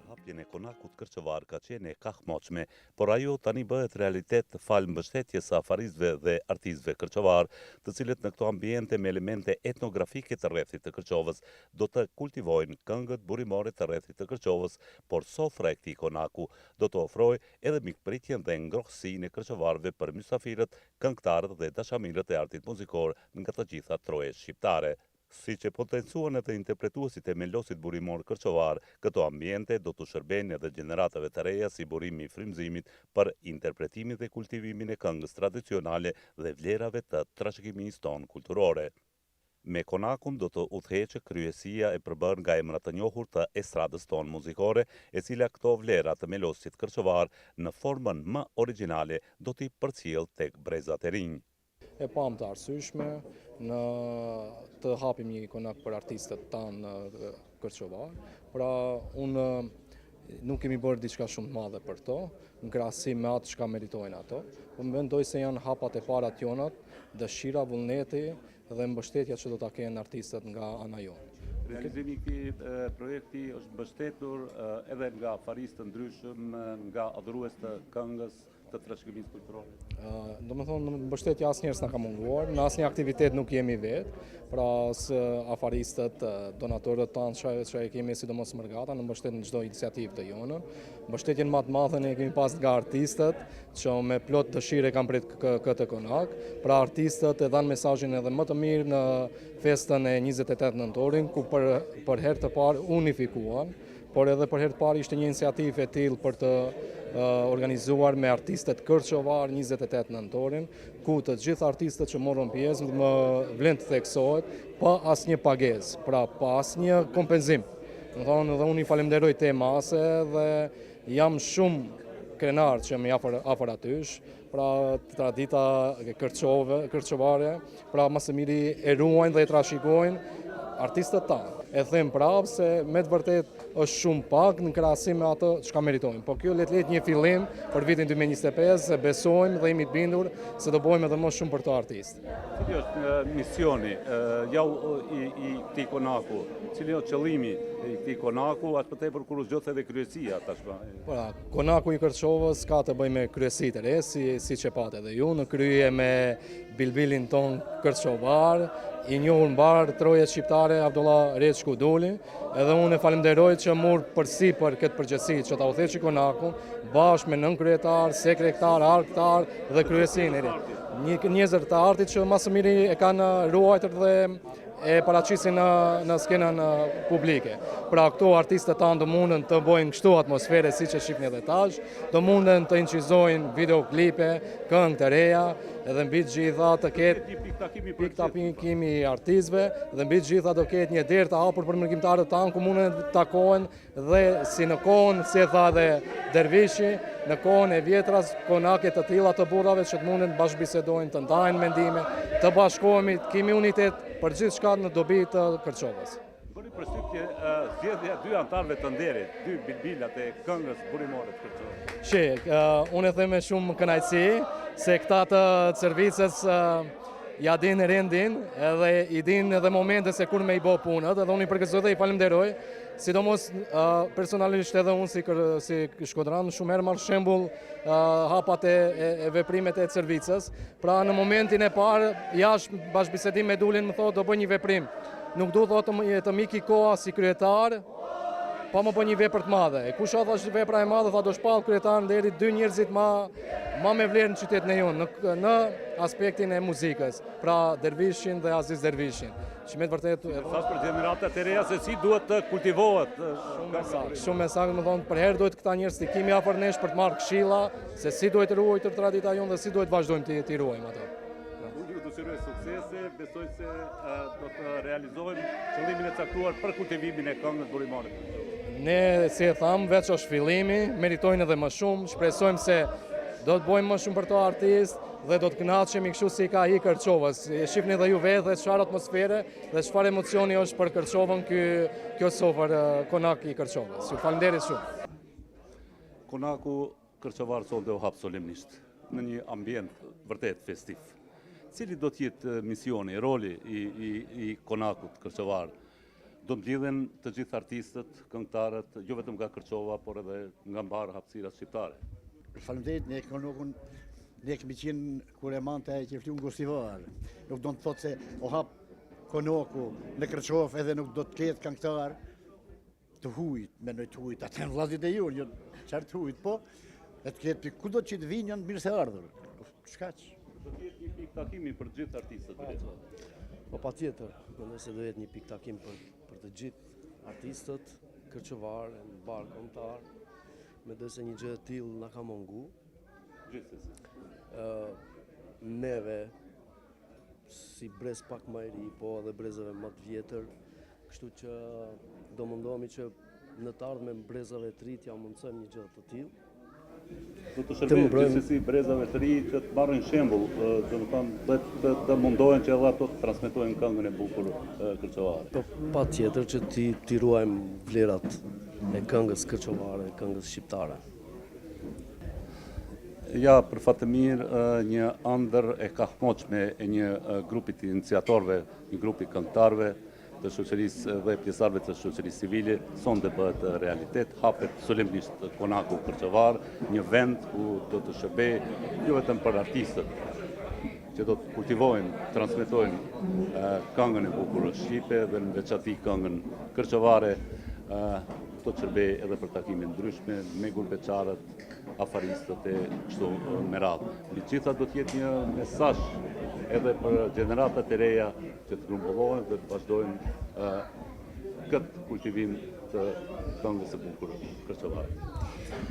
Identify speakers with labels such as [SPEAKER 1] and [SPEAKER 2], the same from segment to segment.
[SPEAKER 1] Hapjen e Konakut Kërçëvar ka qenë e kahmoqme, por ajo tani bëhet realitet falë mbështetjes së afaristëve dhe artistëve kërçëvar, të cilët në këto ambiente me elemente etnografike të rrethit të Kërçovës do të kultivojnë këngët burimore të rrethit të Kërçovës, por sofra e këtij Konaku do të ofrojë edhe mikpritjen dhe ngrohtësinë e kërçëvarëve për mysafirët, këngëtarët dhe dashamirët e artit muzikor nga të gjitha trojet shqiptare. Siç e potencuan edhe interpretuesit e melosit burimor kërçovar, këto ambiente do të shërbejnë edhe gjeneratave të reja si burimi i frymëzimit për interpretimin dhe kultivimin e këngës tradicionale dhe vlerave të trashëgimisë tonë kulturore. Me Konakun do të udhëheqë kryesia e përbërë nga emrat të njohur të estradës tonë muzikore, e cila këto vlera të melosit kërçovar në formën më origjinale do t'i përcjell tek brezat e rinj.
[SPEAKER 2] E pam të arsyeshme në të hapim një konak për artistët tanë kërçovar. Pra unë nuk kemi bërë diçka shumë të madhe për to, në krahasim me atë çka meritojnë ato. Po mendoj se janë hapat e para tjonat, dëshira, vullneti dhe mbështetja që do ta kenë artistët nga ana jonë.
[SPEAKER 1] Realizimi i këtij projekti është mbështetur edhe nga afaristë të ndryshëm, nga adhurues të këngës, të trashëgimisë kulturore.
[SPEAKER 2] Domethënë mbështetja asnjëherë s'na ka munguar, në asnjë aktivitet nuk jemi vetë, pra afaristët, donatorët tanë që e kemi sidomos Mërgata në mbështet në çdo iniciativë të jonën. Mbështetjen më të madhe ne kemi pas nga artistët që me plot dëshirë kanë prit këtë konak. Pra artistët e dhanë mesazhin edhe më të mirë në festën e 28 nëntorin, ku për herë të parë unifikuan, por edhe për herë të parë ishte një iniciativë e tillë për të organizuar me artistët kërçovar 28 nëntorin, ku të gjithë artistët që morën pjesë më vlen të theksohet pa asnjë pagesë, pra pa asnjë kompenzim. Dhe unë i falenderoj te mase dhe jam shumë krenar që më afër atysh, pra tradita kërçovare, pra më së miri e ruajnë dhe e trashëgojnë artistët tanë. E them prapë se me të vërtet është shumë pak në krahasim me atë çka meritojnë. Po kjo le të jetë një fillim për vitin 2025, se besojmë dhe jemi të bindur se do bëjmë edhe më shumë për të artistë.
[SPEAKER 1] Cili është misioni i këtij konaku? Cili është qëllimi i këtij konaku, as për tepër kur u zgjodh edhe kryesia tashmë?
[SPEAKER 2] Pra, konaku i Kërçovës ka të bëjë me kryesitë e re, siç e patë edhe ju, në krye me bilbilin ton kërçovar, i njohur mbar trojet shqiptare Abdullah Reç Kuduli, edhe unë e falenderoj që mor përsipër këtë përgjegjësi që ta udhëheqë konakun bashkë me nënkryetar, sekretar, arktar dhe kryesinë e re. Njerëz të artit që më së miri e kanë ruajtur dhe e paraqisin në skenën publike. Pra këto artistët tanë do mundën të bëjnë kështu atmosfere siç e shihni edhe tash, do mundën të incizojnë videoklipe, këngë të reja, edhe mbi të gjitha të ketë piktakimi i artistëve, dhe mbi të gjitha do ketë një derë të hapur për mërkimtarët tanë ku mundën të takojnë dhe si në kohën, si e tha dhe Dervishi, në kohën e vjetras konake të tilla të burrave që të mundën të bashkëbisedojnë, të ndajnë mendime, të bashkohemi, të kemi unitet për gjithçka në dobi të Kërçovës.
[SPEAKER 1] Bëri përshtypje zgjedhja dy antarëve të nderit, dy bilbilat e këngës burimore të Kërçovës.
[SPEAKER 2] Unë e them me shumë kënaqësi se këta të servicës ja dinë rendin edhe i dinë edhe momente se kur me i bë punët, edhe unë i përgëzoj dhe i falenderoj, sidomos personalisht edhe unë si shkodran shumë herë marr shembull hapat e veprimet e servicës. Pra në momentin e parë jashtë bashkëbisedim me Dulin më thotë do bëj një veprim. Nuk do thotë të miki koha si kryetar, pa më bëj një vepër të madhe. E kush thash vepra e madhe, tha do shpall kryetarin deri dy njerëzit ma me vlerë në qytetin e jonë, në aspektin e muzikës, pra Dervishin dhe Aziz Dervishin. Që me të vërtet
[SPEAKER 1] thash për gjeneratat e reja se si duhet të kultivohet.
[SPEAKER 2] Shumë me saktë, më thonë, për herë duhet këta njerëz të kemi afër nesh për të marrë këshilla se si duhet ruajtur tradita jonë dhe si duhet vazhdojmë të ruajmë ato.
[SPEAKER 1] Unë ju dëshiroj suksese, besoj se do të realizojmë qëllimin e caktuar për kultivimin e këngës burimore.
[SPEAKER 2] Ne, si e thamë, veç është fillimi, meritojnë edhe më shumë, shpresojmë se do të bëjmë më shumë për to artist dhe do të kënaqemi kështu si ka i Kërçovës. E shihni dhe ju vetë çfarë atmosfere dhe çfarë emocioni është për Kërçovën kjo sofër konak i Kërçovës. Ju falenderoj shumë.
[SPEAKER 1] Konaku Kërçovar sonte u hap solemnisht në një ambient vërtet festiv. Cili do të jetë misioni, roli i Konakut Kërçovar Do mbledhen të gjithë artistët, këngëtarët, jo vetëm nga Kërçova, por edhe nga mbarë hapësirat shqiptare.
[SPEAKER 3] Faleminderit, ne kënokun, ne kemi qenë kur e mante ai që fliu gostivar. Nuk do të thotë se o hap konoku në Kërçov edhe nuk do të ketë këngëtar të hujt, mendoj të hujt, atë në vllazit e ju, jo çfarë të hujt, po e të ketë kudo që të vinë janë mirë se ardhur. Çkaç?
[SPEAKER 1] Do të jetë një pikë takimi për të gjithë artistët.
[SPEAKER 4] Po patjetër, mendoj se do jetë një pikë takim për të gjithë artistët, kërçovarë, mbar kombëtar. Mendoj se një gjë e tillë na ka mungu.
[SPEAKER 1] Gjithsesi.
[SPEAKER 4] Neve si brez pak më i ri, po edhe brezave më të vjetër, kështu që do mundohemi që në të ardhmen brezave të ri t'ja mundsojmë një gjë të tillë.
[SPEAKER 1] Do të shërbejë gjithsesi brezave të ri që të marrin shembull, do të thonë të mundohen që edhe ato të transmetojnë këngën e bukur kërçovare.
[SPEAKER 4] Po patjetër që ti ruajmë vlerat e këngës kërçovare, e këngës shqiptare.
[SPEAKER 1] Ja, për fat të mirë, një ëndër e kahmoqme e një grupi të iniciatorëve, një grupi këngëtarëve të shoqërisë dhe pjesëmarrëve të shoqërisë civile, sonte bëhet realitet, hapet solemnisht konaku kërçovar, një vend ku do të shërbejë jo vetëm për artistët që do të kultivojnë, transmetojnë këngën e bukur shqipe dhe në veçanti këngën kërçovare, do të shërbejë edhe për takime ndryshme me gurbeçarët, afaristët e kështu me radhë. Megjithatë do të jetë një mesazh edhe për gjeneratat e reja që të grumbullohen dhe të vazhdojnë këtë kultivim të këngës së bukur kërçovare.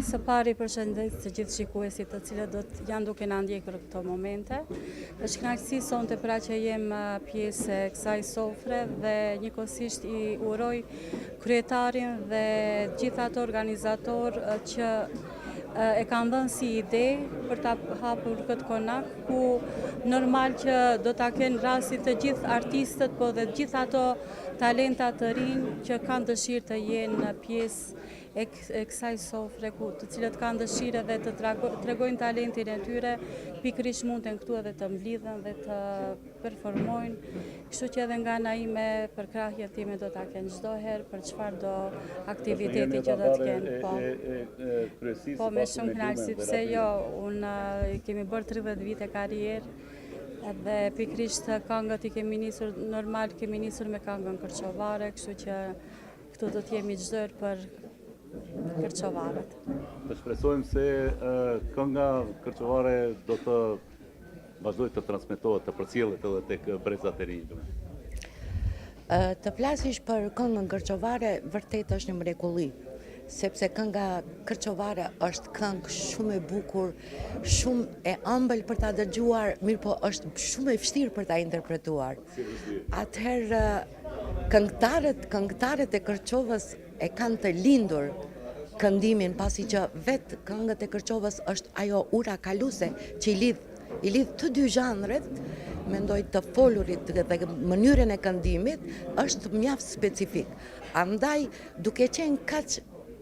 [SPEAKER 5] Së pari përshëndes të gjithë shikuesit të cilët do të janë duke na ndjekur këto momente. Është kënaqësi sonte pra që jem pjesë e kësaj sofre dhe njëkohësisht i uroj kryetarin dhe gjithë ato organizator që e kanë dhënë si ide për ta hapur këtë konak, ku normal që do ta kenë rastin të gjithë artistët, po dhe gjithë ato talenta të rinj që kanë dëshirë të jenë pjesë e kësaj sofre, të cilët kanë dëshirë dhe të tregojnë talentin e tyre, pikërisht munden këtu edhe të mblidhen dhe të performojnë. Kështu që edhe nga ana ime përkrahjen time do ta kenë çdo herë për çfarë do aktiviteti që do të kenë. Po me shumë kënaqësi, pse jo, unë kemi bërë 30 vite karrierë dhe pikërisht këngët i kemi nisur, normal kemi nisur me këngën kërçovare, kështu që këtu do të jemi çdo herë për kërçovarët.
[SPEAKER 1] Të shpresojmë se kënga kërçovare do të vazhdojë të transmetohet, të përcjellet edhe tek brezat e rinj.
[SPEAKER 6] Të flasësh për këngën kërçovare vërtet është një mrekulli, sepse kënga kërçovare është këngë shumë e bukur, shumë e ëmbël për ta dëgjuar, mirë po është shumë e vështirë për ta interpretuar. Atëherë këngëtarët e Kërçovës e kanë të lindur këndimin, pasi që vetë këngët e Kërçovës është ajo ura kaluese që i lidh të dy zhanret, mendoj të folurit dhe mënyrën e këndimit është mjaft specifik. Andaj, duke qenë kaq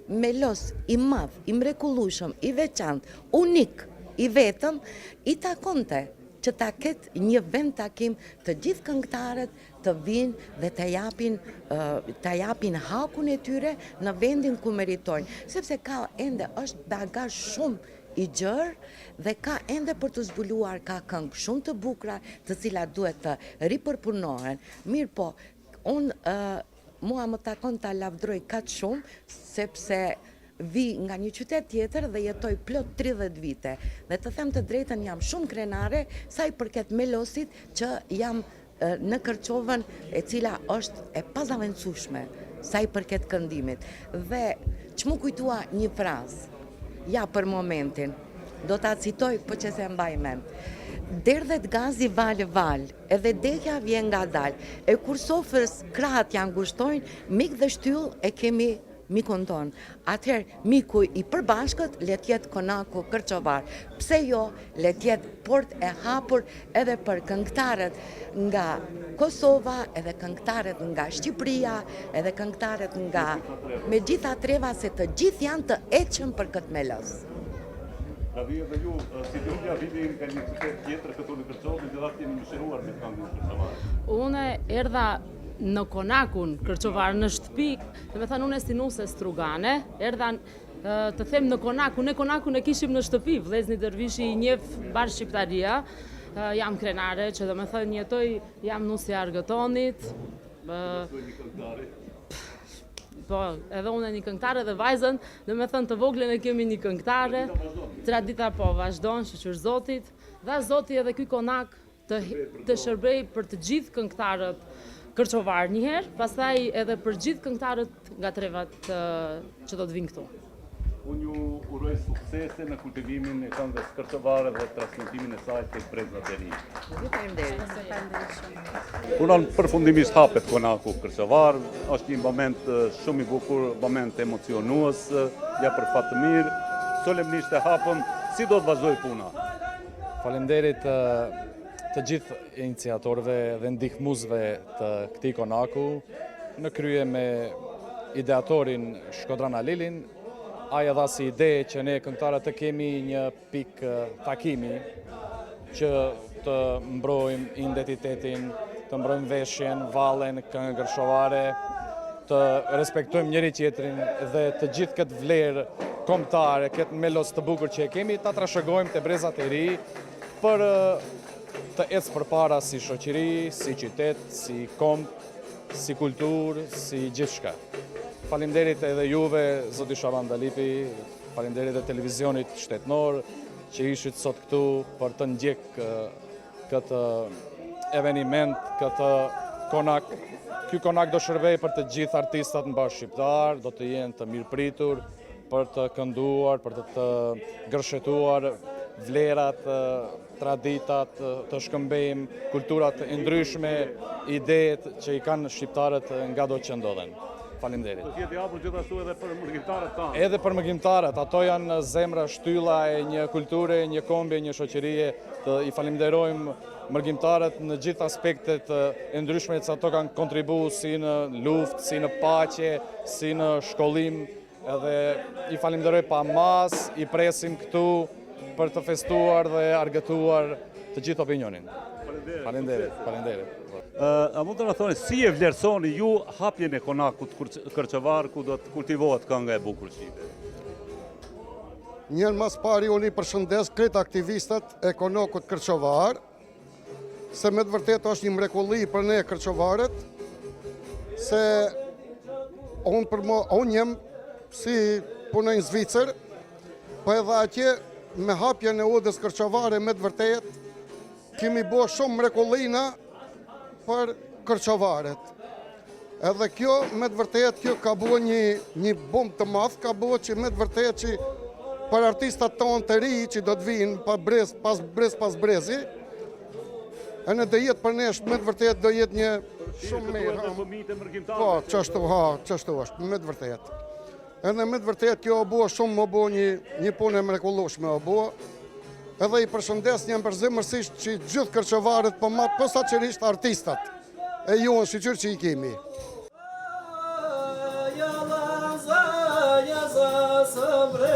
[SPEAKER 6] melos, i madh, i mrekullueshëm, i veçantë, unik, i vetëm, i takonte që ta ketë një vend takim të gjithë këngëtarët të vinë dhe të japin hakun e tyre në vendin ku meritojnë, sepse ka ende është bagazh shumë i gjerë dhe ka ende për të zbuluar, ka këngë shumë të bukura, të cilat duhet të ripërpunohen. Mirë po, mua më takon ta lavdroj kaq shumë, sepse vi nga një qytet tjetër dhe jetoj plot 30 vite. Dhe të them të drejtën, jam shumë krenare sa i përket melosit që jam në Kërçovën, e cila është e pazaventësueshme sa i përket këndimit. Dhe që mu kujtua një frazë, ja për momentin, do ta citoj po që se mbaj mend. Derdhet gazi val, edhe dekja vjen nga dal, e kur sofrës krahat janë ngushtojnë, mik dhe shtyll e kemi mikun ton. Atëherë, miku i përbashkët le të jetë konaku kërçovar. Pse jo, le të jetë port e hapur edhe për këngëtarët nga Kosova, edhe këngëtarët nga Shqipëria, edhe këngëtarët nga me gjitha treva, se të gjithë janë të etshëm për këtë melos.
[SPEAKER 1] Pra vi edhe ju, si Dulja, vini nga një qytet tjetër këtu në Kërçovë, dhe gjithashtu jeni mëshiruar me këngën kërçovare.
[SPEAKER 7] Unë erdha në Konakun, Kërçovar në shtëpi, dhe me thënë unë e Sinuse Strugane, erdhan të them në Konakun, ne Konakun e kishim në shtëpi, vlezni Dervishi i njef bar Shqiptaria, jam krenare që dhe me thënë jetoj, jam nusja Argëtonit, po, edhe unë e një këngëtare dhe vajzën, dhe me thënë të voglën e kemi një këngëtare, tradita po vazhdojnë, shqyr Zotit, dhe Zoti edhe ky Konak të shërbej për të gjithë këngëtarët Kërçovar njëherë, pastaj edhe për gjithë këngëtarët nga trevat që do të vinë këtu.
[SPEAKER 1] Unë ju uroj suksese në kultivimin e këngës Kërçovare dhe transmetimin e saj tek brezat e ri. Unë përfundimisht hapet Konaku Kërçovar, është një moment shumë i bukur, moment emocionues, ja për fat të mirë, solemnisht e hapëm, si do të vazhdoj puna?
[SPEAKER 2] Faleminderit të gjithë iniciatorëve dhe ndihmuesve të këtij Konaku, në krye me ideatorin Shkodran Alilin. Ai dha si ide që ne këngëtarët të kemi një pikë takimi që të mbrojmë identitetin, të mbrojmë veshjen, vallen, këngën kërçovare, të respektojmë njëri tjetrin dhe të gjithë këtë vlerë kombëtare, këtë melos të bukur që e kemi, ta trashëgojmë te brezat e ri për të ecë përpara si shoqëri, si qytet, si kombë, si kulturë, si gjithçka. Faleminderit edhe juve, zoti Shaban Dalipi, faleminderit edhe televizionit shtetënor që ishit sot këtu për të ndjek këtë eveniment, këtë Konak. Ky Konak do shërbej për të gjithë artistat në bashkë shqiptar, do të jenë të mirëpritur për të kënduar, për të gërshetuar vlerat, traditat, të shkëmbejmë kulturat e ndryshme, idetë që i kanë shqiptarët nga do që ndodhen. Faleminderit.
[SPEAKER 1] Do të jetë i hapur gjithashtu edhe për mërgjimtarët tanë.
[SPEAKER 2] Edhe për mërgjimtarët, ato janë zemra, shtylla e një kulture, një kombje, një shoqërie. I falenderojmë mërgjimtarët në gjithë aspektet e ndryshme që ato kanë kontribuar si në luftë, si në paqe, si në shkollim. Edhe i falenderoj pa mas, i presim këtu për të festuar dhe argëtuar të gjithë opinionin. Faleminderit.
[SPEAKER 1] A mund të na thoni si e vlerësoni ju hapjen e Konakut Kërçovar ku do të kultivohet kënga e bukur shqipe?
[SPEAKER 8] Njën mas pari unë i përshëndes këtë aktivistët e Konakut Kërçovar, se me të vërtet është një mrekulli për ne kërçovarët, se unë jem si punoj në Zvicër, po edhe atje me hapjen e udhës kërçovare me të vërtet, kemi bo shumë mrekullina për kërçovarët. Edhe kjo, me të vërtet, kjo ka bo një bomb të madh, ka bo që me të vërtet që për artistat tonë të ri që do të vinë pas brezi, e në do jetë për nesh, me të vërtet, do jetë një shumë mirë. Po, qështu është, me të vërtet. Edhe me të vërtet, kjo o bo shumë më bo një punë e mrekullueshme o bo, edhe i përshëndes një përzemërsisht që gjithë kërçovarët, po posaçërisht artistat e juën sikur që i kemi.
[SPEAKER 9] Yalan za yaza sabre